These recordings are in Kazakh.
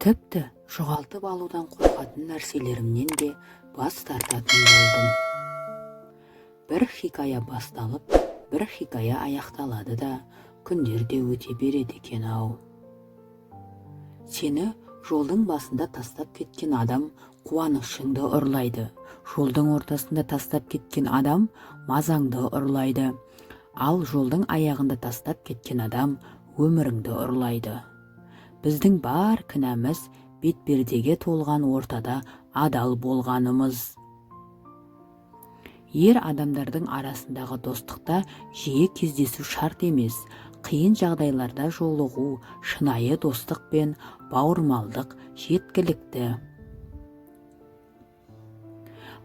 Тіпті жоғалтып алудан қорқатын нәрселерімнен де бас тартатын болдым. Бір хикая басталып, бір хикая аяқталады да, күндер де өте береді екен-ау. Сені жолдың басында тастап кеткен адам қуанышыңды ұрлайды. Жолдың ортасында тастап кеткен адам мазаңды ұрлайды. Ал жолдың аяғында тастап кеткен адам өміріңді ұрлайды. Біздің бар кінәміз бетпердеге толған ортада адал болғанымыз. Ер адамдардың арасындағы достықта жиі кездесу шарт емес, қиын жағдайларда жолығу, шынайы достық пен бауырмалдық жеткілікті.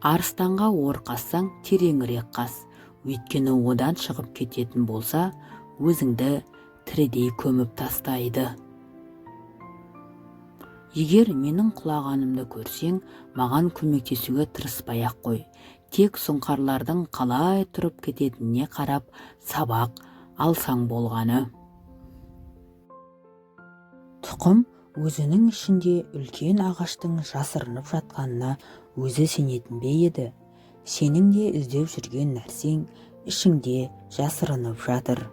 Арыстанға ор қазсаң, тереңірек қаз, өйткені одан шығып кететін болса, өзіңді тірідей көміп тастайды. Егер менің құлағанымды көрсең, маған көмектесуге тырыспай-ақ қой. Тек сұңқарлардың қалай тұрып кететініне қарап сабақ алсаң болғаны. Тұқым өзінің ішінде үлкен ағаштың жасырынып жатқанына өзі сенетін бе еді? Сенің де іздеп жүрген нәрсең ішіңде жасырынып жатыр.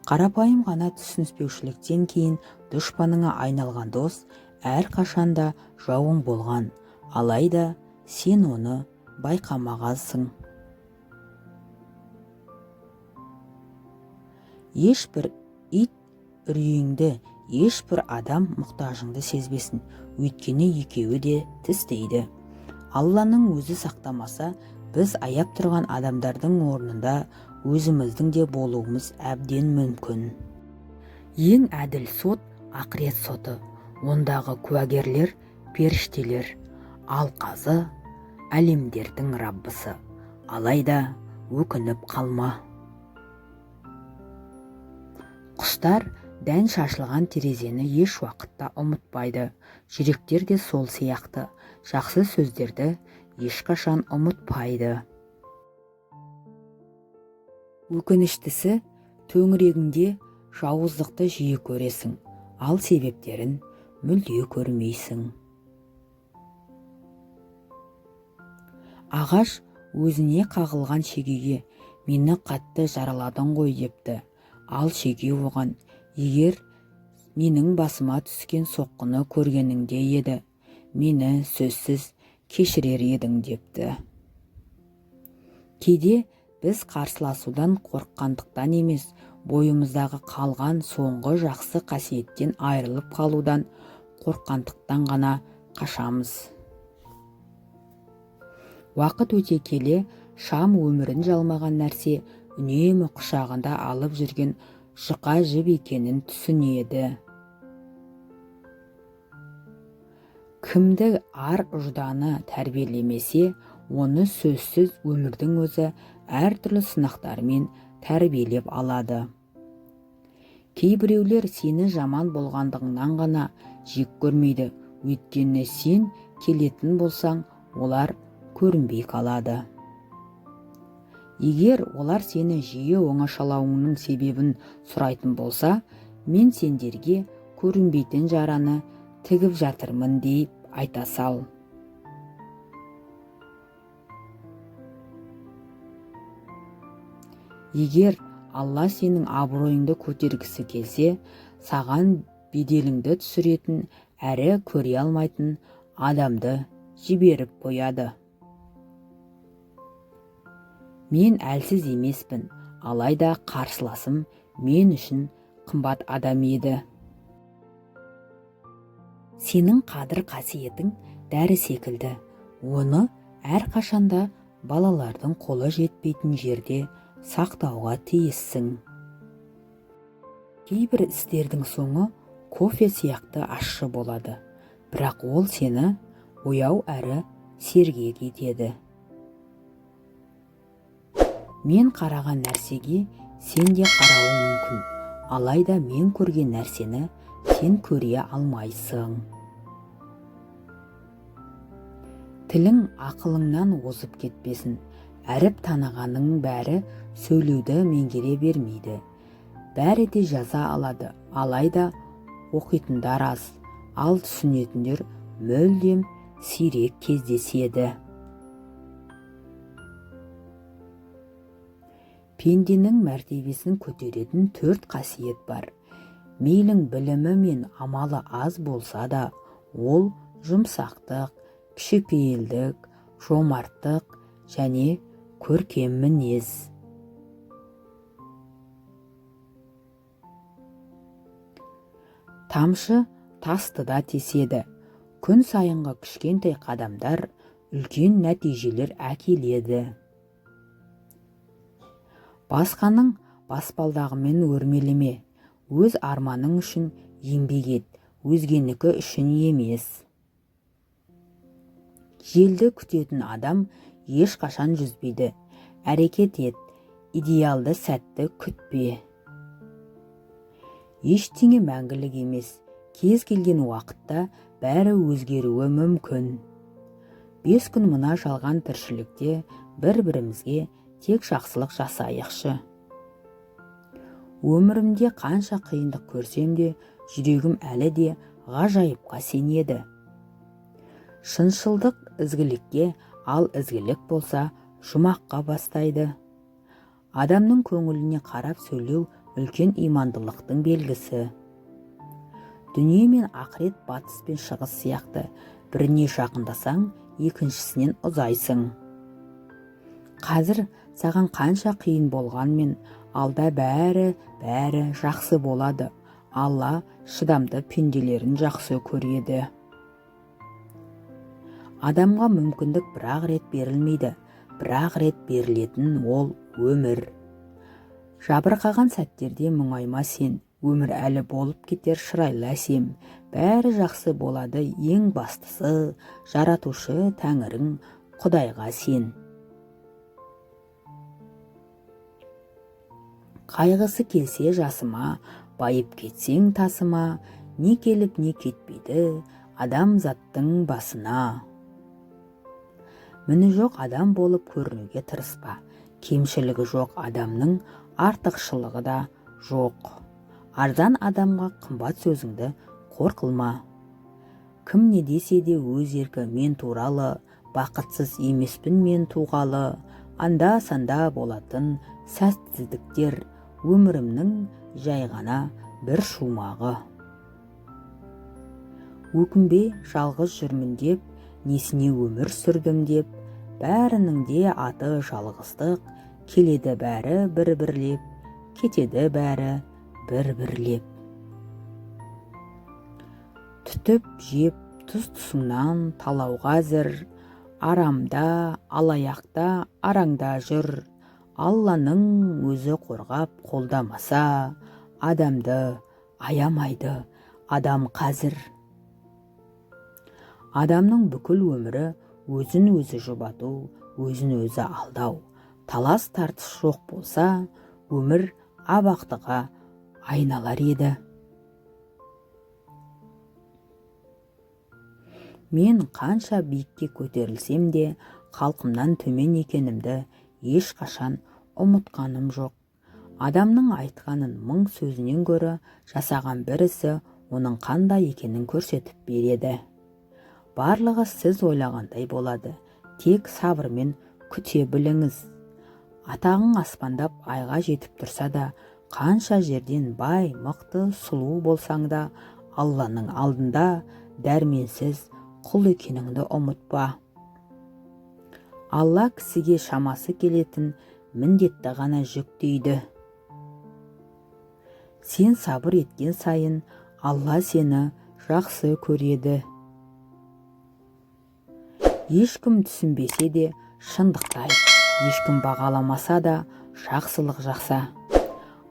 Қарапайым ғана түсініспеушіліктен кейін дұшпаныңа айналған дос әрқашанда жауың болған, алайда сен оны байқамағансың. Ешбір ит үрейіңді, ешбір адам мұқтажыңды сезбесін, өйткені екеуі де тістейді. Алланың өзі сақтамаса, біз аяп тұрған адамдардың орнында өзіміздің де болуымыз әбден мүмкін. Ең әділ сот ақырет соты, ондағы куәгерлер періштелер, ал қазы әлемдердің раббысы. Алайда өкініп қалма. Құстар дән шашылған терезені еш уақытта ұмытпайды. Жүректер де сол сияқты, жақсы сөздерді ешқашан ұмытпайды. Өкініштісі, төңірегіңде жауыздықты жиі көресің, ал себептерін мүлде көрмейсің. Ағаш өзіне қағылған шегеге мені қатты жараладың ғой депті. Ал шеге оған, егер менің басыма түскен соққыны көргеніңде еді, мені сөзсіз кешірер едің депті. Кейде біз қарсыласудан қорыққандықтан емес, бойымыздағы қалған соңғы жақсы қасиеттен айырылып қалудан қорыққандықтан ғана қашамыз. Уақыт өте келе, шам өмірін жалмаған нәрсе үнемі құшағында алып жүрген жұқа жіп екенін түсінеді. Кімді ар ұжданы тәрбиелемесе, оны сөзсіз өмірдің өзі әртүрлі сынақтармен тәрбиелеп алады. Кейбіреулер сені жаман болғандығыңнан ғана жек көрмейді, өйткені сен келетін болсаң, олар көрінбей қалады. Егер олар сені жиі оңашалауыңның себебін сұрайтын болса, мен сендерге көрінбейтін жараны тігіп жатырмын deyip айта сал. Егер Алла сенің абыройыңды көтергісі келсе, саған беделіңді түсіретін әрі көре алмайтын адамды жіберіп қояды. Мен әлсіз емеспін, алайда қарсыласым мен үшін қымбат адам еді. Сенің қадір қасиетің дәрі секілді, оны әрқашанда балалардың қолы жетпейтін жерде сақтауға тиіссің. Кейбір істердің соңы кофе сияқты ащы болады, бірақ ол сені ояу әрі сергек етеді. Мен қараған нәрсеге сен де қарауың мүмкін, алайда мен көрген нәрсені сен көре алмайсың. Тілің ақылыңнан озып кетпесін, әріп танығаның бәрі сөйлеуді меңгере бермейді. Бәрі де жаза алады, алайда оқитындар аз. ал түсінетіндер мүлдем сирек кездеседі. Пенденің мәртебесін көтеретін 4 қасиет бар. Мейлің білімі мен амалы аз болса да, ол жұмсақтық, кішіпейілдік, жомарттық және көркем мінез. Тамшы тасты да теседі. Күн сайынғы кішкентай қадамдар үлкен нәтижелер әкеледі. Басқаның баспалдағымен өрмелеме. Өз арманың үшін еңбек ет, өзгенікі үшін емес. Желді күтетін адам ешқашан жүзбейді. Әрекет ет, идеалды сәтті күтпе. Ештеңе мәңгілік емес. Кез келген уақытта бәрі өзгеруі мүмкін. 5 күн мына жалған тіршілікте бір-бірімізге тек жақсылық жасайықшы. Өмірімде қанша қиындық көрсем де, жүрегім әлі де ғажайыпқа сенеді. Шыншылдық ізгілікке, ал ізгілік болса жұмаққа бастайды. Адамның көңіліне қарап сөйлеу үлкен имандылықтың белгісі. Дүние мен ақырет батыс пен шығыс сияқты, біріне жақындасаң, екіншісінен ұзайсың. Қазір саған қанша қиын болғанмен, алда бәрі жақсы болады. Алла шыдамды пенделерін жақсы көреді. Адамға мүмкіндік бір-ақ рет берілмейді, бір-ақ рет берілетін ол өмір. Жабырқаған сәттерде мұңайма сен, өмір әлі болып кетер шырайлы әсем. Бәрі жақсы болады, ең бастысы, жаратушы тәңірің Құдайға сен. Қайғысы келсе жасыма, байып кетсең тасыма, не келіп не кетпейді адамзаттың басына. Міні жоқ адам болып көрінуге тырыспа, кемшілігі жоқ адамның артықшылығы да жоқ. Арзан адамға қымбат сөзіңді қор қылма. Кім не десе де өз еркі мен туралы, бақытсыз емеспін мен туғалы. Анда-санда болатын сәтсіздіктер өмірімнің жай ғана бір шумағы. Өкінбе жалғыз жүрмін деп, несіне өмір сүрдім деп, бәрінің де аты жалғыздық, келеді бәрі бір-бірлеп, кетеді бәрі бір-бірлеп. Түтіп жеп тұс-тұсыңнан талауға әзір, арамда, алаяқта, араңда жүр. Алланың өзі қорғап қолдамаса, адамды аямайды адам қазір. Адамның бүкіл өмірі өзін өзі жұбату, өзін өзі алдау. Талас тартыс жоқ болса, өмір абақтыға айналар еді. Мен қанша биікке көтерілсем де, халқымнан төмен екенімді ешқашан ұмытқаным жоқ. Адамның айтқанын 1000 сөзінен гөрі жасаған бір ісі оның қандай екенін көрсетіп береді. Барлығы сіз ойлағандай болады, тек сабырмен күте біліңіз. Атағың аспандап айға жетіп тұрса да, қанша жерден бай, мықты, сұлу болсаң да, Алланың алдында дәрменсіз құл екеніңді ұмытпа. Алла кісіге шамасы келетін міндетті ғана жүктейді. Сен сабыр еткен сайын, Алла сені жақсы көреді. Ешкім түсінбесе де шындықтай, ешкім бағаламаса да жақсылық жақса.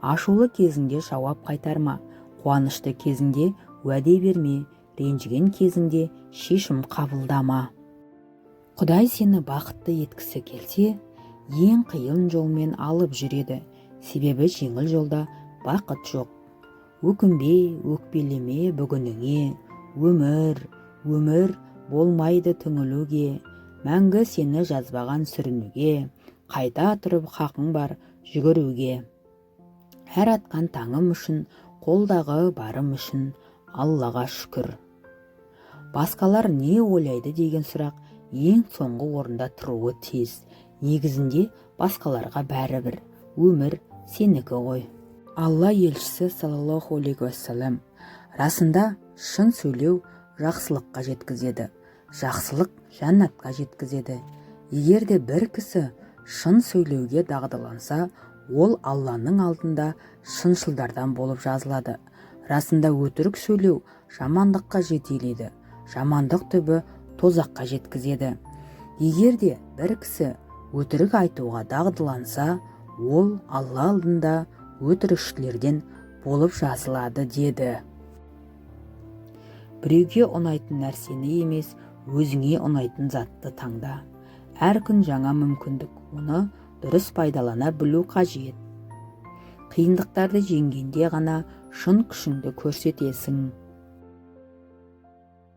Ашулы кезіңде жауап қайтарма, қуанышты кезіңде уәде берме, ренжіген кезіңде шешім қабылдама. Құдай сені бақытты еткісі келсе, ең қиын жолмен алып жүреді, себебі жеңіл жолда бақыт жоқ. Өкінбе, өкпелеме бүгініңе, өмір болмайды түңілуге, мәңгі сені жазбаған сүрінуге, қайта тұрып хақың бар жүгіруге. Әр атқан таңым үшін, қолдағы барым үшін Аллаға шүкір. Басқалар не ойлайды деген сұрақ ең соңғы орында тұруы тиіс. Негізінде басқаларға бәрібір. Өмір сенікі ғой. Алла елшісі саллаллаху алейхи уассалам: расында шын сөйлеу жақсылыққа жеткізеді, жақсылық жәннатқа жеткізеді. Егер де бір кісі шын сөйлеуге дағдыланса, ол Алланың алдында шыншылдардан болып жазылады. Расында өтірік сөйлеу жамандыққа жетелейді, жамандық түбі тозаққа жеткізеді. Егер де бір кісі өтірік айтуға дағдыланса, ол Алла алдында өтірікшілерден болып жазылады деді. Біреуге ұнайтын нәрсені емес, өзіңе ұнайтын затты таңда. Әр күн жаңа мүмкіндік, оны дұрыс пайдалана білу қажет. Қиындықтарды жеңгенде ғана шын күшіңді көрсетесің.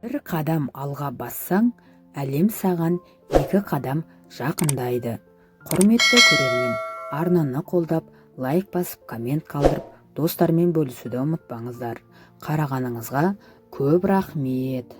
Бір қадам алға бассаң, әлем саған 2 қадам жақындайды. Құрметті көрермен, арнаны қолдап, лайк басып, коммент қалдырып, достармен бөлісуді ұмытпаңыздар. Қарағаныңызға көп рахмет.